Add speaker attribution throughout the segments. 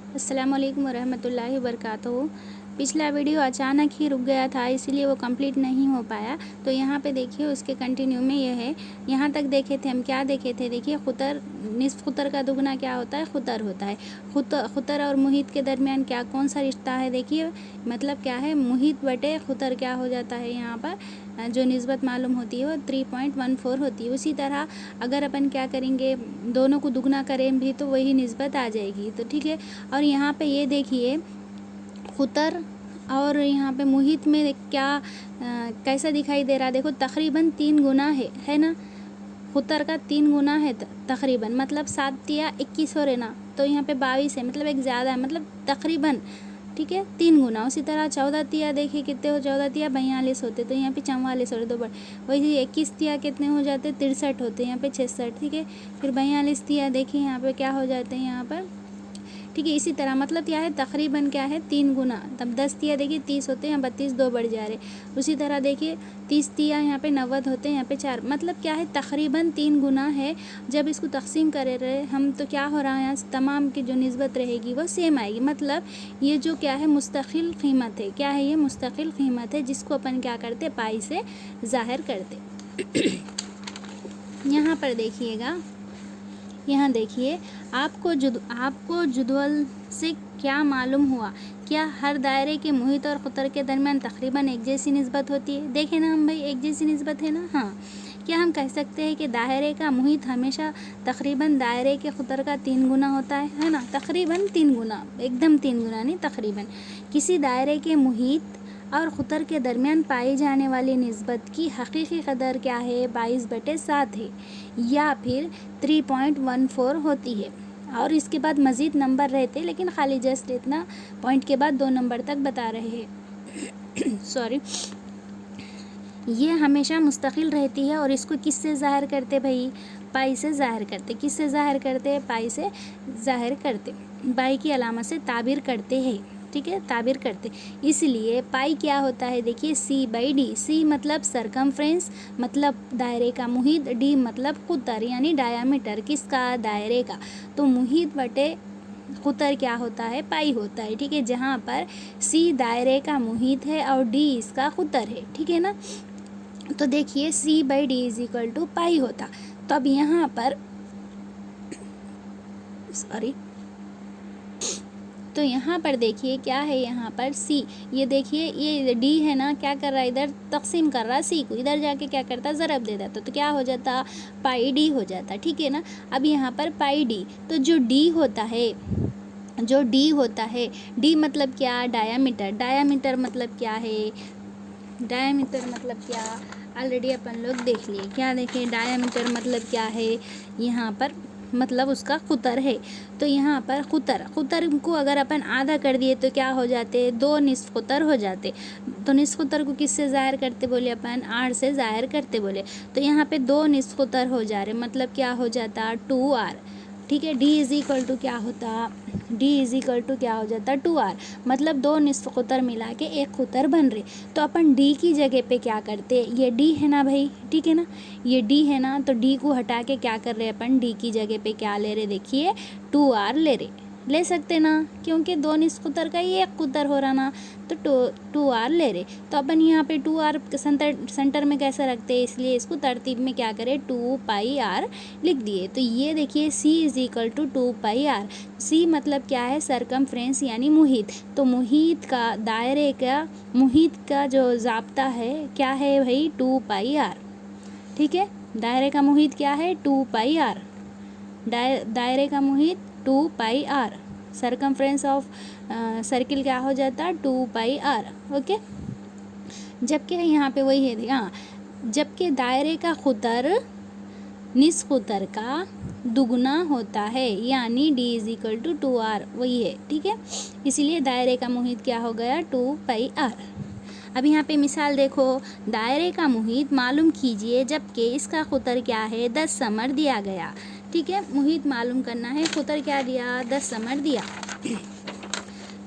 Speaker 1: अस्सलाम वालेकुम वरहमतुल्लाहि वबरकातुहू। पिछला वीडियो अचानक ही रुक गया था, इसीलिए वो कंप्लीट नहीं हो पाया। तो यहाँ पे देखिए उसके कंटिन्यू में ये है। यहाँ तक देखे थे हम, क्या देखे थे, देखिए खुतर निस्फ खुतर का दुगना क्या होता है, खुतर होता है। खुतर और मुहित के दरमियान क्या कौन सा रिश्ता है, देखिए मतलब क्या है, मुहित बटे खुतर क्या हो जाता है, यहाँ पर जो निस्बत मालूम होती है वो 3.14 होती है। उसी तरह अगर अपन क्या करेंगे, दोनों को दुगना करें भी तो वही निस्बत आ जाएगी। तो ठीक है। और यहाँ पे ये देखिए खुतर और यहाँ पे मुहित में क्या कैसा दिखाई दे रहा है, देखो तकरीबन 3 गुना है ना। खुतर का 3 गुना है तकरीबन, मतलब 7 या 21 हो रहे ना, तो यहाँ पे 22 है, मतलब एक ज़्यादा है, मतलब तकरीबन ठीक है 3 गुना। उसी तरह 14 तिया देखिए कितने हो, 14 तिया 42 होते, तो यहाँ पे 44 होते, 2 बढ़। वही 21 तिया कितने हो जाते, 63 होते, यहाँ पे 66, ठीक है। फिर 42 तिया देखिए यहाँ पे क्या हो जाते हैं यहाँ पर, ठीक है। इसी तरह मतलब क्या है, तकरीबन क्या है 3 गुना, तब 10 तिया देखिए 30 होते हैं, 32 2 बढ़ जा रहे। उसी तरह देखिए 30 तिया यहाँ पे 90 होते हैं, यहाँ पे 4, मतलब क्या है तकरीबन 3 गुना है। जब इसको तकसीम करे रहे हम तो क्या हो रहा है, यहाँ तमाम की जो निस्बत रहेगी वो सेम आएगी। मतलब ये जो क्या है मुस्तकिल कीमत है, क्या है ये मुस्तकिल कीमत है, जिसको अपन क्या करते पाई से ज़ाहिर करते। यहाँ पर देखिएगा, यहाँ देखिए आपको जुदवल से क्या मालूम हुआ, क्या हर दायरे के मुहित और खुतर के दरमियान तकरीबन एक जैसी निस्बत होती है। देखें ना हम भाई, एक जैसी निस्बत है ना। हाँ, क्या हम कह सकते हैं कि दायरे का मुहित हमेशा तकरीबन दायरे के खुतर का 3 गुना होता है ना। तकरीबन 3 गुना, एकदम 3 गुना नहीं, तकरीबन। किसी दायरे के मुहित और खुतर के दरमियान पाई जाने वाली निस्बत की हकीकी कदर क्या है, 22/7 है या फिर 3.14 होती है। और इसके बाद मज़ीद नंबर रहते, लेकिन खाली जस्ट इतना पॉइंट के बाद 2 नंबर तक बता रहे हैं। सॉरी। ये हमेशा मुस्तकिल रहती है और इसको किससे ज़ाहिर करते भाई, पाई से ज़ाहिर करते। किससे ज़ाहिर करते, पाई से ज़ाहिर करते, पाई की अलामत से ताबीर करते हैं, ठीक है, ताबीर करते। इसलिए पाई क्या होता है, देखिए C/D। C मतलब सरकमफ्रेंस, मतलब दायरे का मुहित। D मतलब खुतर यानी डायामीटर, किसका, दायरे का। तो मुहित बटे खुतर क्या होता है, पाई होता है, ठीक है। जहाँ पर C दायरे का मुहित है और D इसका खुतर है, ठीक है ना। तो देखिए C/D = पाई होता। तो अब यहाँ पर सॉरी, तो यहाँ पर देखिए क्या है, यहाँ पर C, ये देखिए ये D है ना, क्या कर रहा है, इधर तकसीम कर रहा है C को, इधर जाके क्या करता, ज़रब दे देता, तो क्या हो जाता, पाई D हो जाता, ठीक है ना। अब यहाँ पर पाई D, तो जो D होता है, जो D होता है, D मतलब क्या, डायामीटर। डायामीटर मतलब क्या है, डायामीटर मतलब क्या, ऑलरेडी अपन लोग देख लिए, क्या देखें, डायामीटर मतलब क्या है, यहाँ पर मतलब उसका खुतर है। तो यहाँ पर खुतर को अगर अपन आधा कर दिए तो क्या हो जाते, 2 निस्फ खुतर हो जाते। तो निस्फ खुतर को किससे ज़ाहिर करते बोले अपन, R से ज़ाहिर करते बोले। तो यहाँ पे 2 निस्फ खुतर हो जा रहे, मतलब क्या हो जाता, 2R, ठीक है। D = क्या होता, D क्या हो जाता, 2R, मतलब 2 निस्फ खुतर मिला के एक खुतर बन रहे। तो अपन D की जगह पे क्या करते, ये D है ना भाई, ठीक है ना, ये D है ना, तो D को हटा के क्या कर रहे अपन, D की जगह पे क्या ले रहे, देखिए 2R ले सकते ना, क्योंकि 2 निस्फ खुतर का ही एक खुतर हो रहा ना, तो 2R ले रहे। तो अपन यहाँ पे 2R सेंटर में कैसे रखते हैं, इसलिए इसको तरतीब में क्या करें, 2πr लिख दिए। तो ये देखिए C = 2πr। C मतलब क्या है, सरकमफ्रेंस यानी मुहित। तो मुहित का, दायरे का मुहित का जो ज़ाब्ता है क्या है भाई, 2πr, ठीक है। दायरे का मुहित क्या है, 2πr, दायरे का मुहित 2πr, सरकमफ्रेंस ऑफ सर्किल क्या हो जाता, 2πr, ओके। जबकि यहाँ पे वही है, हाँ, जबकि दायरे का खुतर निस्फ खुतर का दुगना होता है, यानी D = 2R, वही है, ठीक है। इसीलिए दायरे का मुहित क्या हो गया, 2πr। अब यहाँ पे मिसाल देखो, दायरे का मुहित मालूम कीजिए जबकि इसका खुतर क्या है, 10 समर दिया गया, ठीक है। मुहित मालूम करना है, खुतर क्या दिया, 10 समर दिया।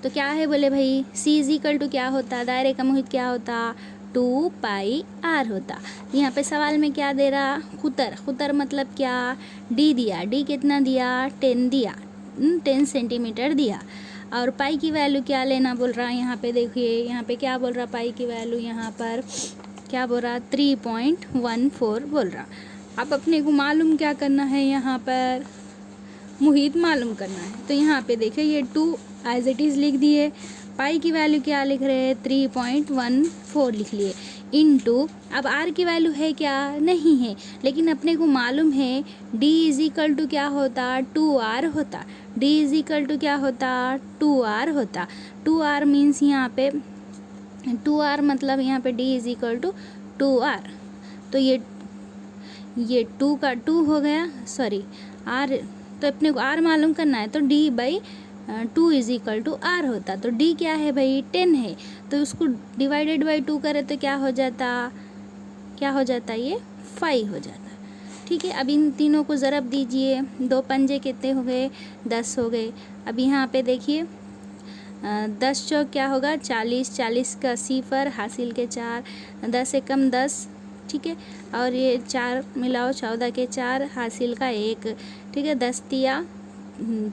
Speaker 1: तो क्या है बोले भाई, C = क्या होता, दायरे का मुहित क्या होता, 2πr होता। यहाँ पे सवाल में क्या दे रहा, खुतर मतलब क्या, D दिया, D कितना दिया, 10 दिया, 10 सेंटीमीटर दिया। और पाई की वैल्यू क्या लेना बोल रहा है यहाँ पे, देखिए यहाँ पे क्या बोल रहा पाई की वैल्यू, यहाँ पर क्या बोल रहा 3.14 बोल रहा। अब अपने को मालूम क्या करना है, यहाँ पर मुहित मालूम करना है। तो यहाँ पे देखिए ये 2 एज इट इज़ लिख दिए, पाई की वैल्यू क्या लिख रहे हैं 3.14 लिख लिए, इनटू अब आर की वैल्यू है क्या, नहीं है, लेकिन अपने को मालूम है डी इज इक्वल टू क्या होता 2r होता, डी इज इक्वल टू क्या होता 2r होता। 2r मीन्स यहाँ पे 2r मतलब यहाँ पे D is equal to 2r। तो ये 2 का 2 हो गया, सॉरी r, तो अपने को r मालूम करना है तो d by 2 is equal to r होता। तो d क्या है भाई 10 है, तो उसको डिवाइडेड बाई 2 करे तो क्या हो जाता, ये 5 हो जाता। ठीक है, अब इन तीनों को ज़रब दीजिए, 2 पंजे कितने हो गए 10 हो गए। अब यहाँ पे देखिए 10 चौक क्या होगा 40, 40 का 80 पर हासिल के 4, 10 से कम 10, ठीक है, और ये 4 मिलाओ 14 के 4 हासिल का 1, ठीक है, 10 तिया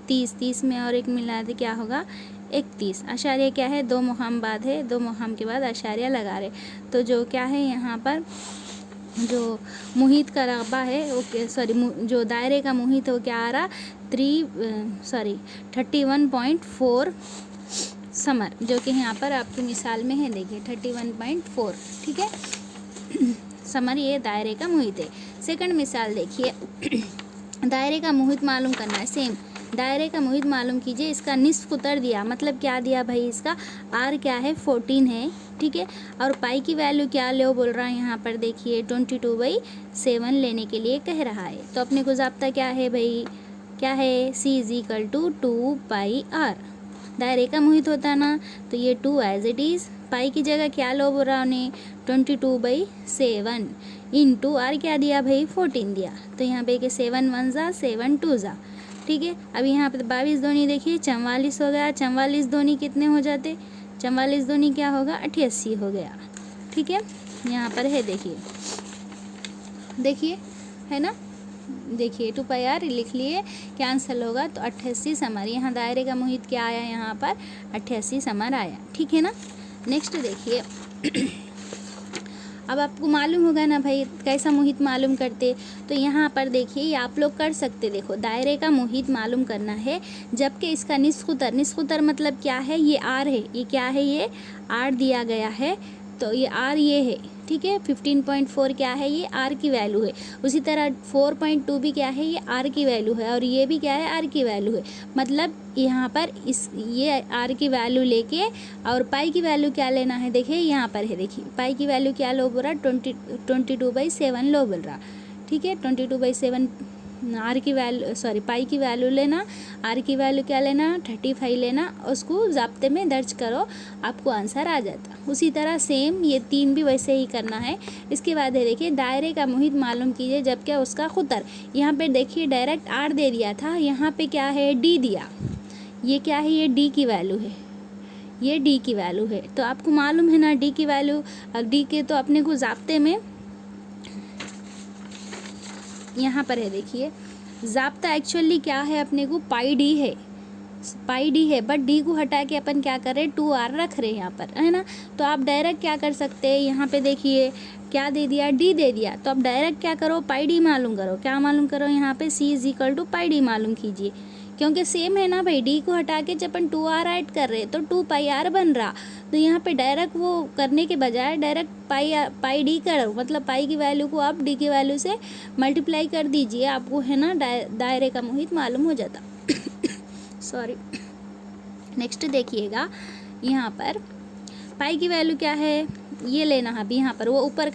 Speaker 1: 30, 30 में और 1 मिला दे क्या होगा 31। आशार्य क्या है 2 मुकाम बाद है, 2 मुकाम के बाद आशार्य लगा रहे। तो जो क्या है यहाँ पर जो मुहित का रकबा है वो सॉरी जो दायरे का मुहित है वो क्या आ रहा 31.4 समर, जो कि यहाँ पर आपकी मिसाल में है, देखिए 31.4, ठीक है समर ये दायरे का मुहित है। सेकंड मिसाल देखिए दायरे का मुहित मालूम करना है, सेम दायरे का मुहित मालूम कीजिए, इसका निस्फ उत्तर दिया, मतलब क्या दिया भाई, इसका r क्या है 14 है, ठीक है, और पाई की वैल्यू क्या ले बोल रहा है यहाँ पर देखिए 22/7 लेने के लिए कह रहा है। तो अपने को ज़ाब्ता क्या है भाई, क्या है c is equal to 2πr, दायरे का मुहित होता ना, तो ये 2 एज इट इज़, पाई की जगह क्या लो बोल रहा उन्हें 22/7 इंटू आर क्या दिया भाई 14 दिया, तो यहाँ पे के 7 1 जा 7 2 जा, ठीक है। अब यहाँ पे 22 दूनी देखिए 44 हो गया, 44 दूनी कितने हो जाते, 44 दूनी क्या होगा 88 हो गया, ठीक है, यहाँ पर है देखिए है ना, देखिए 2πr लिख लिए, कैंसिल होगा तो 88 समर, यहाँ दायरे का मुहित क्या आया, यहाँ पर 88 समर आया, ठीक है ना। नेक्स्ट देखिए अब आपको मालूम होगा ना भाई कैसा मुहित मालूम करते, तो यहाँ पर देखिए ये आप लोग कर सकते, देखो दायरे का मुहित मालूम करना है, जबकि इसका निस्कुतर मतलब क्या है, ये आर है, ये क्या है, ये आर दिया गया है, तो ये आर ये है, ठीक है, 15.4 क्या है, ये आर की वैल्यू है, उसी तरह 4.2 भी क्या है, ये आर की वैल्यू है, और ये भी क्या है आर की वैल्यू है, मतलब यहाँ पर ये आर की वैल्यू लेके और पाई की वैल्यू क्या लेना है, देखिए यहाँ पर है, देखिए पाई की वैल्यू क्या लो बोल रहा 22/7 लो बोल रहा, ठीक है, 22/7 आर की वैल्यू सॉरी पाई की वैल्यू लेना, आर की वैल्यू क्या लेना 35 लेना, उसको ज़ाब्ते में दर्ज करो, आपको आंसर आ जाता। उसी तरह सेम ये 3 भी वैसे ही करना है। इसके बाद है देखिए दायरे का मुहित मालूम कीजिए, जब क्या उसका खुतर, यहाँ पे देखिए डायरेक्ट आर दे दिया था, यहाँ पे क्या है डी दिया, ये क्या है, ये डी की वैल्यू है, ये डी की वैल्यू है, तो आपको मालूम है ना डी की वैल्यू, अब डी के तो अपने को ज़ाब्ते में यहाँ पर है, देखिए ज़ाब्ता एक्चुअली क्या है, अपने को पाई डी है, बट डी को हटा के अपन क्या कर रहे हैं 2r रख रहे हैं यहाँ पर, है ना। तो आप डायरेक्ट क्या कर सकते हैं, यहाँ पे देखिए क्या दे दिया डी दे दिया, तो आप डायरेक्ट क्या करो पाई डी मालूम करो, क्या मालूम करो यहाँ पे c is equal to pi D मालूम कीजिए, क्योंकि सेम है ना भाई, डी को हटा के जब अपन 2r ऐड कर रहे हैं तो 2πr बन रहा, तो यहाँ पे डायरेक्ट वो करने के बजाय डायरेक्ट पाई डी करो, मतलब पाई की वैल्यू को आप डी की वैल्यू से मल्टीप्लाई कर दीजिए, आपको है ना दायरे का मुहित मालूम हो जाता सॉरी। नेक्स्ट देखिएगा यहाँ पर पाई की वैल्यू क्या है, ये लेना है, अभी यहाँ पर वो ऊपर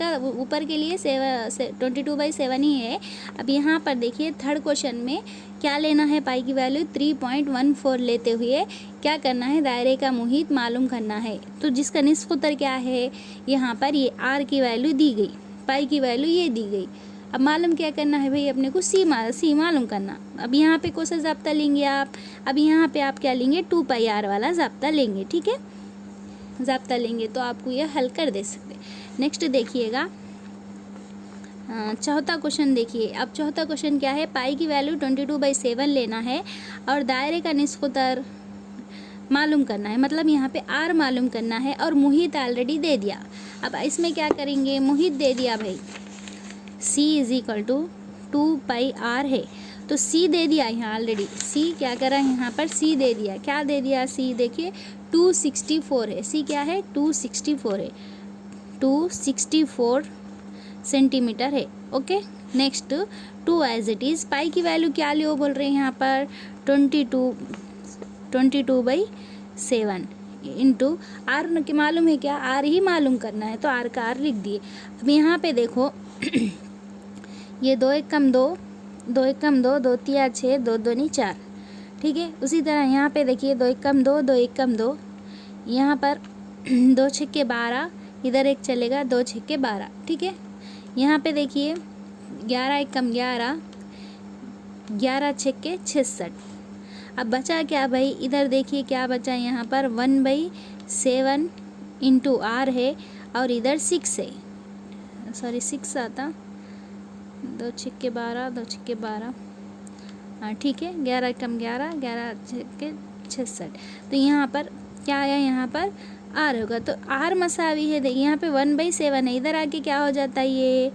Speaker 1: के लिए 22/7 ही है। अब यहाँ पर देखिए थर्ड क्वेश्चन में क्या लेना है, पाई की वैल्यू 3.14 लेते हुए क्या करना है, दायरे का मुहित मालूम करना है। तो जिसका निस्फ उत्तर क्या है, यहाँ पर ये आर की वैल्यू दी गई, पाई की वैल्यू ये दी गई। अब मालूम क्या करना है भाई, अपने को सी मालूम करना। अब यहाँ पे कौन सा ज़ाब्ता लेंगे आप, अब यहाँ पे आप क्या लेंगे 2πr वाला ज़ाब्ता लेंगे, ठीक है, ज़ाब्ता लेंगे तो आपको यह हल कर दे सकते। नेक्स्ट देखिएगा चौथा क्वेश्चन देखिए। अब चौथा क्वेश्चन क्या है, पाई की वैल्यू 22/7 लेना है और दायरे का निस्फ उत्तर मालूम करना है, मतलब यहाँ पे आर मालूम करना है और मुहित ऑलरेडी दे दिया। अब इसमें क्या करेंगे, मुहित दे दिया भाई, c is equal to 2πr है, तो c दे दिया यहाँ ऑलरेडी। c क्या करा यहाँ पर, c दे दिया। क्या दे दिया, c देखिए 264 है। c क्या है, 264 है, 264 सेंटीमीटर है। Okay, next 2 as it is. Pi की वैल्यू क्या लियो बोल रहे हैं यहाँ पर, 22/7 इंटू आर के मालूम है क्या, आर ही मालूम करना है, तो आर का आर लिख दिए। अब यहाँ पे देखो ये 2 एक कम 2, 2 एक कम 2, 2 तिया 6, 2 दूनी 4, ठीक है। उसी तरह यहाँ पे देखिए 2 एक कम 2, 2 एक कम 2, यहाँ पर 2 छक्के 12, इधर एक चलेगा, 2 छक्के 12, ठीक है। यहाँ पे देखिए 11 एक कम 11, 11 छक्के 66। अब बचा क्या भाई, इधर देखिए क्या बचा, यहाँ पर 1/7 इंटू आर है और इधर 6 है, सॉरी 6 आता, 2 छक्के 12, 2 छक्के 12, हाँ ठीक है, 11 कम 11, 11 छक्के 66। तो यहाँ पर क्या आया, यहाँ पर आर होगा, तो आर मसावी है, देखिए यहाँ पे 1/7 है, इधर आके क्या हो जाता है, ये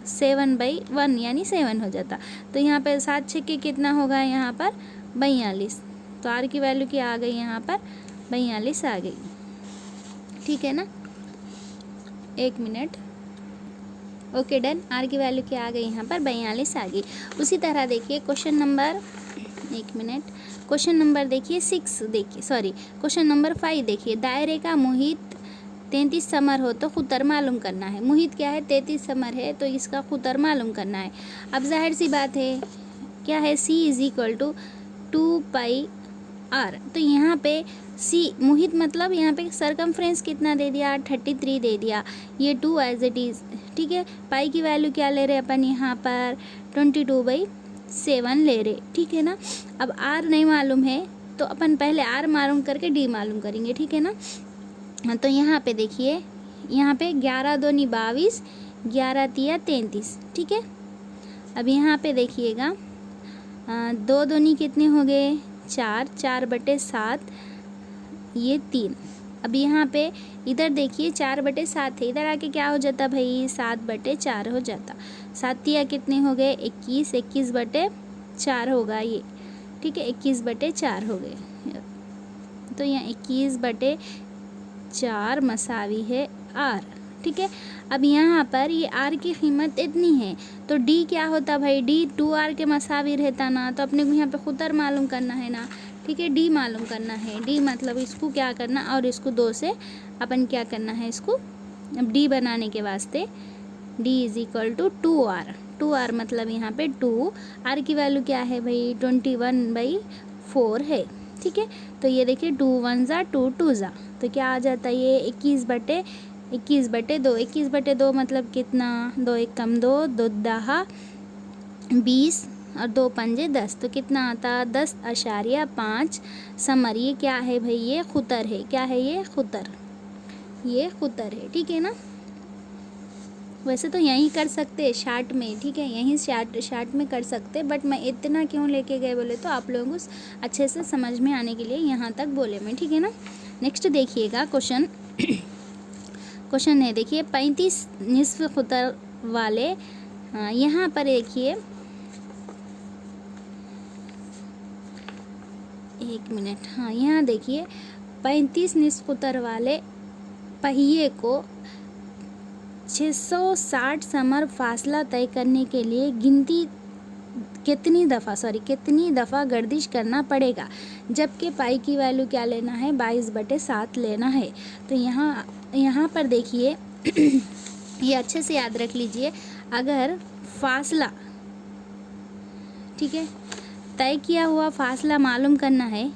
Speaker 1: 7/1 यानी 7 हो जाता। तो यहाँ पे 7 छक्के कितना होगा, यहाँ पर 42, तो आर की वैल्यू क्या आ गई, यहाँ पर 42 आ गई, ठीक है ना। 1 मिनट, ओके डन। आर की वैल्यू क्या आ गई, यहाँ पर 42 आ गई। उसी तरह देखिए question number, 1 minute, question number देखिए 6, देखिए सॉरी क्वेश्चन नंबर 5 देखिए, दायरे का मुहित 33 समर हो तो खुतर मालूम करना है। मुहित क्या है, 33 समर है, तो इसका खुतर मालूम करना है। अब जाहिर सी बात है क्या है, c is equal to 2πr, तो यहाँ पे c मुहित मतलब यहाँ पे सरकमफ्रेंस कितना दे दिया, 33 दे दिया, ये 2 एज इट इज़, ठीक है। पाई की वैल्यू क्या ले रहे अपन यहाँ पर, 22/7 ले रहे, ठीक है ना। अब r नहीं मालूम है तो अपन पहले r मालूम करके d मालूम करेंगे, ठीक है ना। तो यहाँ पे देखिए, यहाँ पे 11 दूनी 22, 11 तिया 33, ठीक है। अब यहाँ पे देखिएगा 2 दूनी कितने हो गए, 4, 4/7, ये 3। अब यहाँ पे इधर देखिए 4/7 है, इधर आके क्या हो जाता भाई, 7/4 हो जाता। 7 तिया कितने हो गए, 21, 21/4 होगा ये, ठीक है, 21/4 हो गए। तो यहाँ 21/4 मसावी है आर, ठीक है। अब यहाँ पर ये आर की कीमत इतनी है, तो डी क्या होता भाई, डी 2r के मसावी रहता ना, तो अपने को यहाँ पे खुतर मालूम करना है ना, ठीक है, डी मालूम करना है। डी मतलब इसको क्या करना, और इसको 2 से अपन क्या करना है, इसको अब डी बनाने के वास्ते D is equal to 2r, 2r मतलब यहाँ पे 2, आर की वैल्यू क्या है भाई, 21/4 है, ठीक है। तो ये देखिए 2 1 जा 2 2 जा, तो क्या आ जाता है ये 21/2, 21/2 मतलब कितना, 2 एक कम 2, 2 10 20 और 2 पंजे 10, तो कितना आता 10.5 समर। ये क्या है भाई, ये खुतर है, क्या है ये खुतर, ये खुतर है, ठीक है ना। वैसे तो यहीं कर सकते हैं शार्ट में, ठीक है, यहीं शार्ट में कर सकते, बट मैं इतना क्यों लेके गए बोले तो आप लोगों को अच्छे से समझ में आने के लिए यहाँ तक बोले मैं, ठीक है ना। नेक्स्ट देखिएगा क्वेश्चन, क्वेश्चन है देखिए 35 निस्फ खुतर वाले, यहाँ पर देखिए 1 मिनट, हाँ यहाँ देखिए 35 निस्फ खुतर वाले पहिए को 660 समर फासला तय करने के लिए गिनती कितनी दफ़ा गर्दिश करना पड़ेगा, जबकि पाई की वैल्यू क्या लेना है, 22/7 लेना है। तो यहाँ पर देखिए ये अच्छे से याद रख लीजिए, अगर फासला, ठीक है, तय किया हुआ फासला मालूम करना है,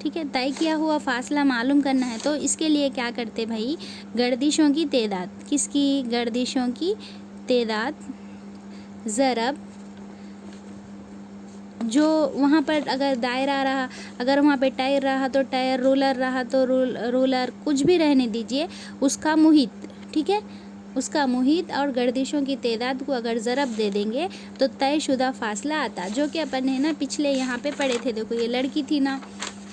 Speaker 1: ठीक है, तय किया हुआ फासला मालूम करना है, तो इसके लिए क्या करते भाई, गर्दिशों की तादाद, किसकी, गर्दिशों की तादाद ज़रब जो वहाँ पर अगर दायरा रहा, अगर वहाँ पे टायर रहा तो टायर, रोलर रहा तो रोलर, कुछ भी रहने दीजिए, उसका मुहित, ठीक है, उसका मुहित और गर्दिशों की तादाद को अगर ज़रब दे देंगे तो तयशुदा फासला आता, जो कि अपन ने ना पिछले यहाँ पे पढ़े थे। देखो ये लड़की थी ना,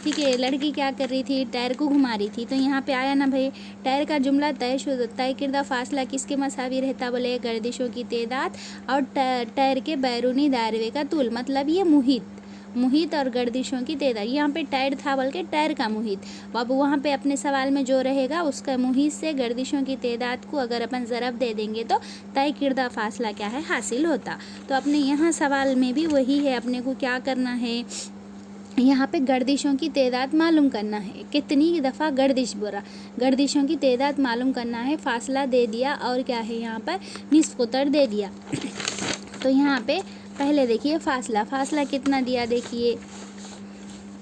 Speaker 1: ठीक है। लड़की क्या कर रही थी, टायर को घुमा रही थी। तो यहाँ पे आया ना भाई, टायर का जुमला तय किरदा फासला किसके मसावी रहता, बोले गर्दिशों की तादाद और टायर के बैरूनी दायरे का तूल, मतलब ये मुहित और गर्दिशों की तादाद। यहाँ पे टायर था बल्कि टायर का मुहित। अब वहाँ पे अपने सवाल में जो रहेगा उसका मुहित से गर्दिशों की तादाद को अगर अपन ज़रब दे देंगे तो तय किरदा फासला क्या है, हासिल होता। तो अपने यहाँ सवाल में भी वही है, अपने को क्या करना है, यहाँ पे गर्दिशों की तादाद मालूम करना है, कितनी दफ़ा गर्दिश बोला, गर्दिशों की तादाद मालूम करना है। फासला दे दिया और क्या है यहाँ पर निस्फ़ क़तर दे दिया। तो यहाँ पे पहले देखिए फासला कितना दिया, देखिए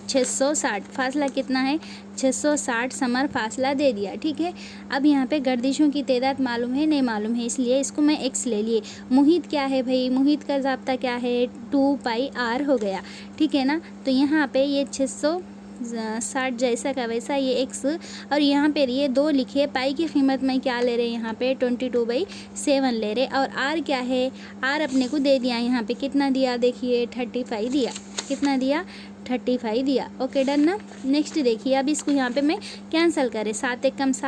Speaker 1: 660, फासला कितना है 660 समर फासला दे दिया। ठीक है। अब यहाँ पे गर्दिशों की तादाद मालूम है नहीं मालूम है, इसलिए इसको मैं x ले लिए। मुहित क्या है भाई, मुहित का ज़ाब्ता क्या है 2πr हो गया। ठीक है ना। तो यहाँ पे ये 660 जैसा का वैसा ये x, और यहाँ पे ये 2 लिखे, पाई की कीमत में क्या ले रहे हैं यहाँ पे 22/7 ले रहे, और r क्या है, r अपने को दे दिया यहाँ पे कितना दिया, देखिए 35 दिया। कितना दिया, 35 दिया। ओके डन ना। नेक्स्ट देखिए, अब इसको यहाँ पे मैं कैंसिल करें, 7 एकम 7